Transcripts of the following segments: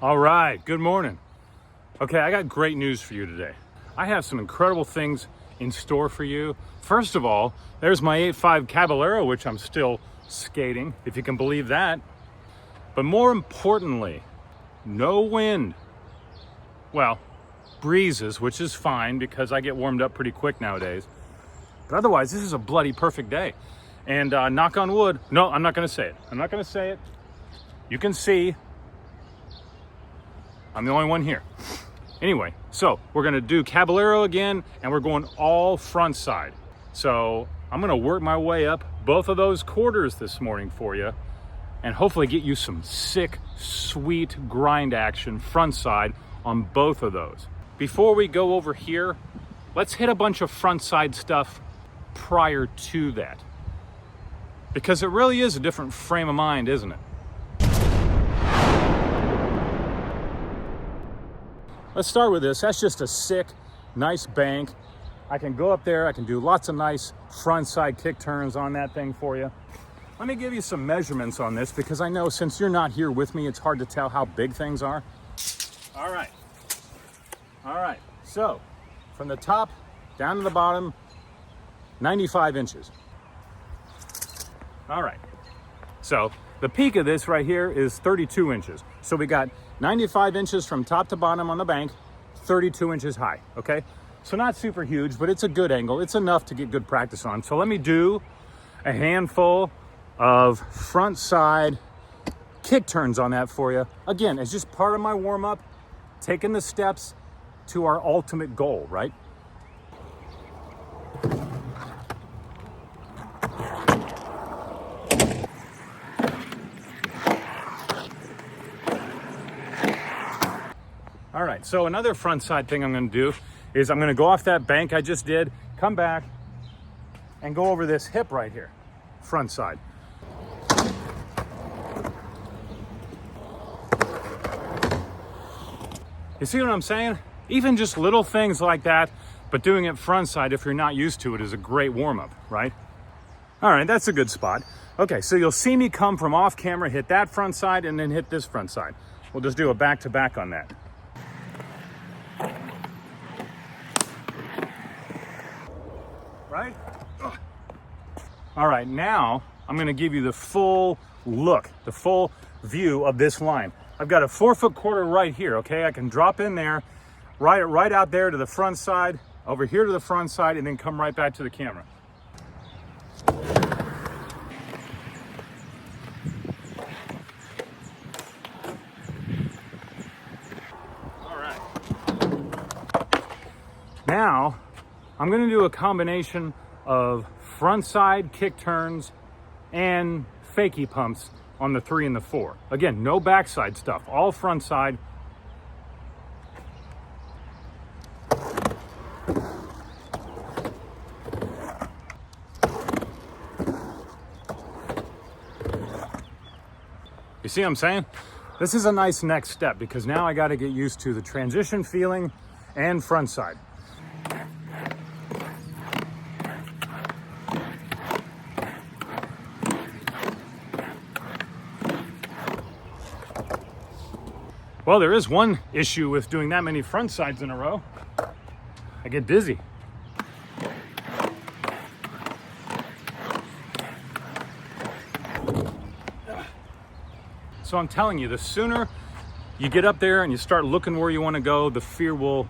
All right, good morning. Okay, I got great news for you today. I have some incredible things in store for you. First of all, there's my 8.5 Caballero, which I'm still skating, if you can believe that. But more importantly, no wind. Well, breezes, which is fine because I get warmed up pretty quick nowadays. But otherwise, this is a bloody perfect day. And knock on wood, no, I'm not gonna say it. I'm not gonna say it. You can see, I'm the only one here. Anyway, so we're gonna do Caballero again, and we're going all front side. So I'm gonna work my way up both of those quarters this morning for you, and hopefully get you some sick, sweet grind action front side on both of those. Before we go over here, let's hit a bunch of front side stuff prior to that. Because it really is a different frame of mind, isn't it? Let's start with this. That's just a sick, nice bank. I can go up there, I can do lots of nice front side kick turns on that thing for you. Let me give you some measurements on this because I know since you're not here with me, it's hard to tell how big things are. All right, so from the top down to the bottom, 95 inches. All right, so the peak of this right here is 32 inches. So we got 95 inches from top to bottom on the bank, 32 inches high, okay? So not super huge, but it's a good angle. It's enough to get good practice on. So let me do a handful of front side kick turns on that for you. Again, it's just part of my warm up, taking the steps to our ultimate goal, right? All right, so another front side thing I'm gonna do is I'm gonna go off that bank I just did, come back, and go over this hip right here, front side. You see what I'm saying? Even just little things like that, but doing it front side if you're not used to it is a great warm-up, right? All right, that's a good spot. Okay, so you'll see me come from off camera, hit that front side, and then hit this front side. We'll just do a back-to-back on that. Right? Ugh. All right, now I'm gonna give you the full look, the full view of this line. I've got a 4-foot quarter right here, okay? I can drop in there, right out there to the front side, over here to the front side, and then come right back to the camera. All right. Now, I'm gonna do a combination of front side kick turns and fakie pumps on the 3 and the 4. Again, no backside stuff, all front side. You see what I'm saying? This is a nice next step because now I gotta get used to the transition feeling and front side. Well, there is one issue with doing that many front sides in a row. I get dizzy. So I'm telling you, the sooner you get up there and you start looking where you want to go, the fear will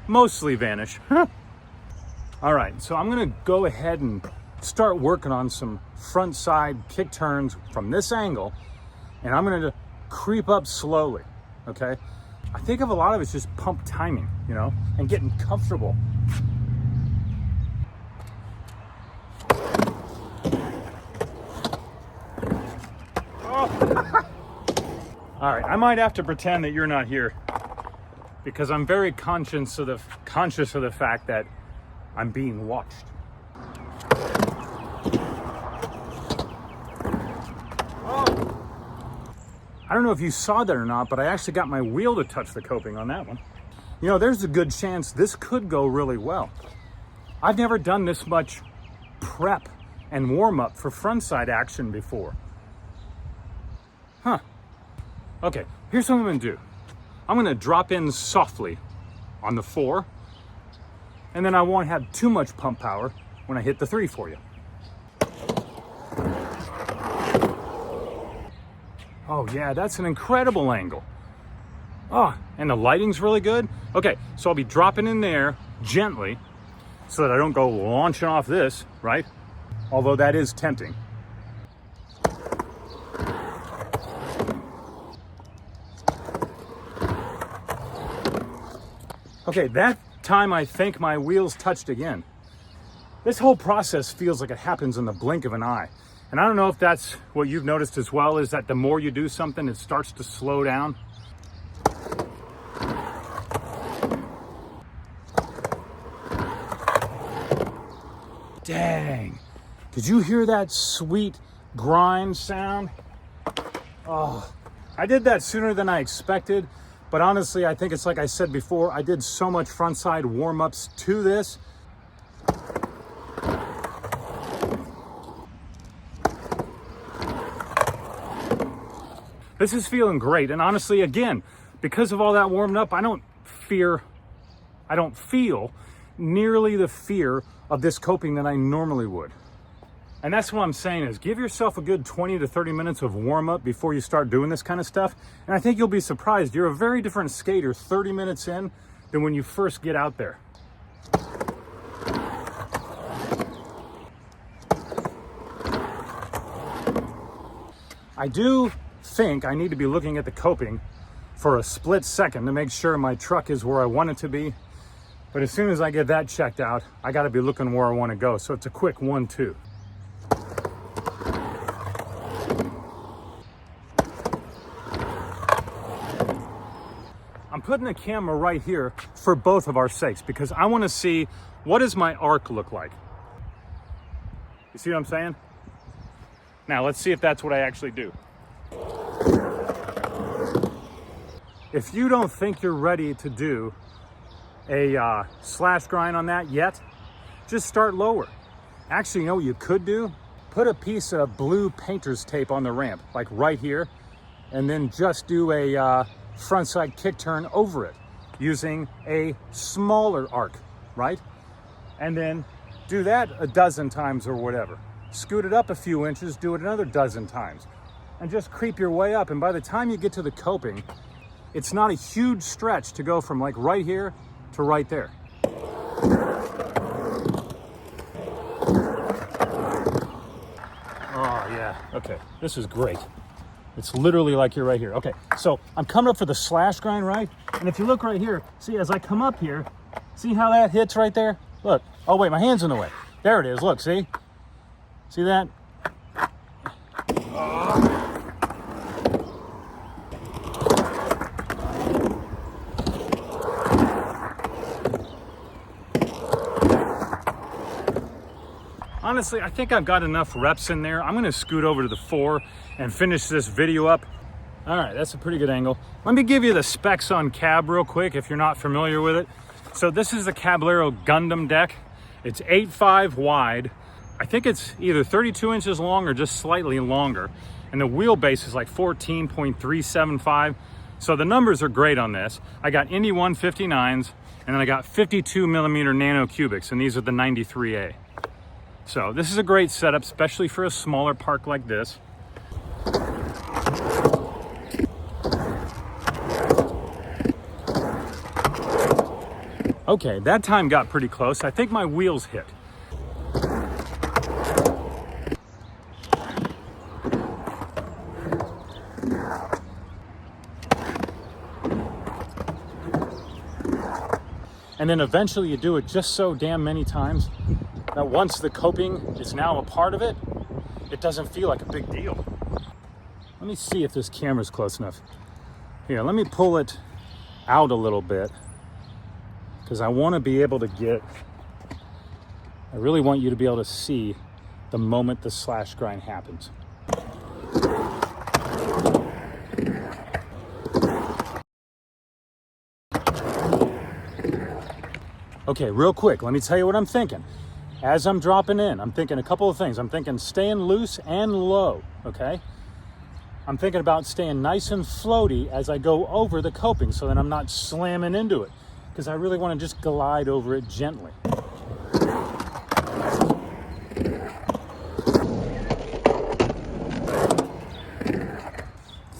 mostly vanish. All right, so I'm gonna go ahead and start working on some front side kick turns from this angle, and I'm gonna creep up slowly. Okay, I think of a lot of it's just pump timing, you know, and getting comfortable. Oh. All right, I might have to pretend that you're not here because I'm very conscious of the fact that I'm being watched. I don't know if you saw that or not, but I actually got my wheel to touch the coping on that one. You know, there's a good chance this could go really well. I've never done this much prep and warm up for frontside action before. Huh. Okay, here's what I'm gonna do. I'm gonna drop in softly on the 4, and then I won't have too much pump power when I hit the 3 for you. Oh yeah, that's an incredible angle. Oh, and the lighting's really good. Okay, so I'll be dropping in there gently so that I don't go launching off this, right? Although that is tempting. Okay, that time I think my wheels touched again. This whole process feels like it happens in the blink of an eye. And I don't know if that's what you've noticed as well, is that the more you do something, it starts to slow down. Dang, did you hear that sweet grind sound? Oh, I did that sooner than I expected, but honestly, I think it's like I said before, I did so much frontside warm-ups to this. This is feeling great, and honestly, again, because of all that warmed up, I don't feel nearly the fear of this coping that I normally would. And that's what I'm saying is give yourself a good 20 to 30 minutes of warm up before you start doing this kind of stuff. And I think you'll be surprised. You're a very different skater 30 minutes in than when you first get out there. I do think I need to be looking at the coping for a split second to make sure my truck is where I want it to be. But as soon as I get that checked out, I got to be looking where I want to go. So it's a quick 1-2. I'm putting the camera right here for both of our sakes because I want to see what does my arc look like. You see what I'm saying? Now let's see if that's what I actually do. If you don't think you're ready to do a slash grind on that yet, just start lower. Actually, you know what you could do? Put a piece of blue painter's tape on the ramp, like right here, and then just do a frontside kick turn over it using a smaller arc, right? And then do that a dozen times or whatever. Scoot it up a few inches, do it another dozen times, and just creep your way up. And by the time you get to the coping, it's not a huge stretch to go from like right here to right there. Oh yeah, okay, this is great. It's literally like you're right here. Okay, so I'm coming up for the slash grind, right? And if you look right here, see as I come up here, see how that hits right there? Look, oh wait, my hand's in the way. There it is, look, see? See that? Honestly, I think I've got enough reps in there. I'm gonna scoot over to the 4 and finish this video up. All right, that's a pretty good angle. Let me give you the specs on cab real quick if you're not familiar with it. So this is the Caballero Gundam deck. It's 8.5 wide. I think it's either 32 inches long or just slightly longer. And the wheelbase is like 14.375. So the numbers are great on this. I got Indy 159s, and then I got 52 millimeter nano cubics, and these are the 93A. So this is a great setup, especially for a smaller park like this. Okay, that time got pretty close. I think my wheels hit. And then eventually you do it just so damn many times that once the coping is now a part of it, it doesn't feel like a big deal. Let me see if this camera's close enough. Here, let me pull it out a little bit because I want to be able to get, I really want you to be able to see the moment the slash grind happens. Okay, real quick, let me tell you what I'm thinking. As I'm dropping in, I'm thinking a couple of things. I'm thinking staying loose and low, okay? I'm thinking about staying nice and floaty as I go over the coping so that I'm not slamming into it, because I really want to just glide over it gently.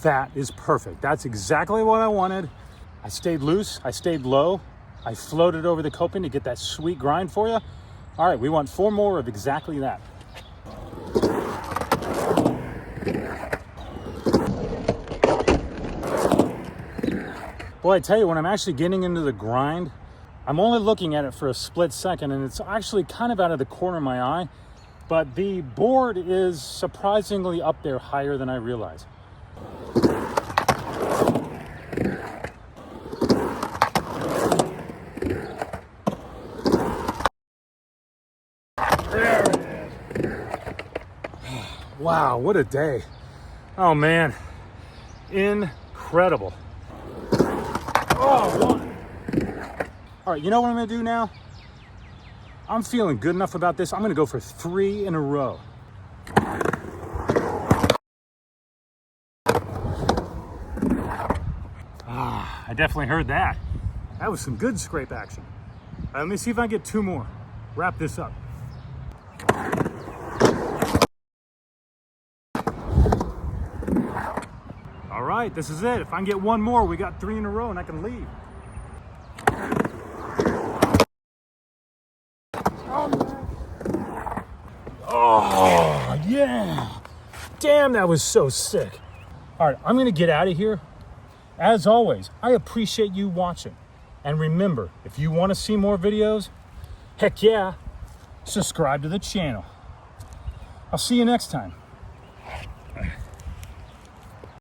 That is perfect. That's exactly what I wanted. I stayed loose, I stayed low, I floated over the coping to get that sweet grind for you. All right, we want 4 more of exactly that. Boy, I tell you, when I'm actually getting into the grind, I'm only looking at it for a split second, and it's actually kind of out of the corner of my eye, but the board is surprisingly up there higher than I realized. There it is. Wow, what a day. Oh man, incredible. Oh, one. All right, you know what I'm gonna do now? I'm feeling good enough about this. I'm gonna go for 3 in a row. I definitely heard that. That was some good scrape action. All right, let me see if I can get 2 more. Wrap this up. All right, this is it. If I can get 1 more, we got 3 in a row and I can leave. Oh, yeah. Damn, that was so sick. All right, I'm gonna get out of here. As always, I appreciate you watching. And remember, if you wanna see more videos, heck yeah, subscribe to the channel. I'll see you next time.